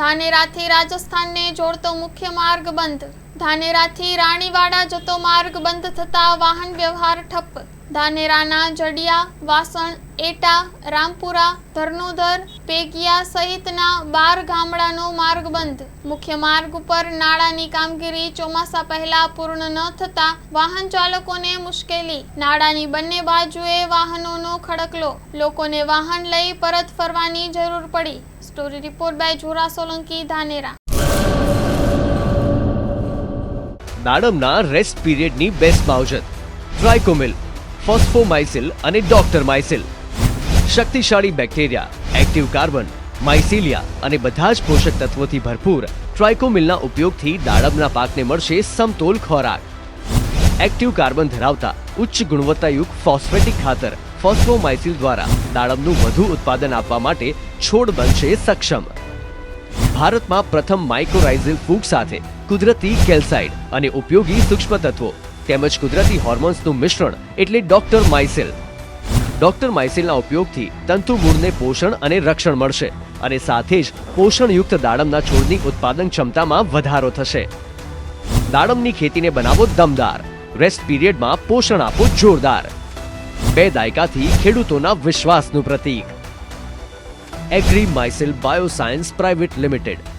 ધાનેરાથી રાજસ્થાનને જોડતો મુખ્ય માર્ગ બંધ। ધાનેરાથી રાણીવાડા જતો માર્ગ બંધ થતા વાહન વ્યવહાર ઠપ। ધાનેરાના જડિયા, વાસણ, એટા, રામપુરા, ધરણોધર, પેગિયા સહિતના 12 ગામડાનો માર્ગ બંધ। મુખ્ય માર્ગ ઉપર નાળાની કામગીરી ચોમાસા પહેલા પૂર્ણ ન થતા વાહન ચાલકોને મુશ્કેલી। નાળાની બંને બાજુએ વાહનોનો ખડકલો, લોકોને વાહન લઈ પરત ફરવાની જરૂર પડી। Story report by Jora Solanki, Dhanera. દાડમના રેસ્ટ પીરિયડની બેસ્ટ માવજત ટ્રાઇકોમિલ, ફોસ્ફોમાઇસિલ અને ડોક્ટરમાઇસિલ। શક્તિશાળી બેક્ટેરિયા, એક્ટિવ કાર્બન, માઇસિલિયા અને બધા જ પોષક તત્વોથી ભરપૂર ટ્રાઇકોમિલના ઉપયોગથી દાડમના પાકને મળશે સમતોલ ખોરાક। એક્ટિવ કાર્બન ધરાવતા ઉચ્ચ ગુણવત્તાયુક્ત ફોસ્ફેટિક ખાતર ફોસ્ફોમાઇસિલ દ્વારા દાડમનું વધુ ઉત્પાદન આપવા માટે છોડ બનશે સક્ષમ। ભારતમાં પ્રથમ માઇક્રોરાઇઝલ ફૂગ સાથે કુદરતી કેલ્સાઇડ અને ઉપયોગી સૂક્ષ્મ તત્વો તેમજ કુદરતી હોર્મોન્સનું મિશ્રણ એટલે ડોક્ટરમાઇસિલ। ડોક્ટરમાઇસિલના ઉપયોગથી તંતુ મૂળને પોષણ અને રક્ષણ મળશે અને સાથે જ પોષણયુક્ત દાડમના છોડની ઉત્પાદન ક્ષમતામાં વધારો થશે। દાડમની ખેતીને બનાવો દમદાર, રેસ્ટ પીરિયડમાં પોષણ આપો જોરદાર। 2 દાયકાથી ખેડૂતોના વિશ્વાસનું પ્રતીક। એગ્રીમાઇસિલ બાયોસાયન્સ પ્રાઇવેટ લિમિટેડ।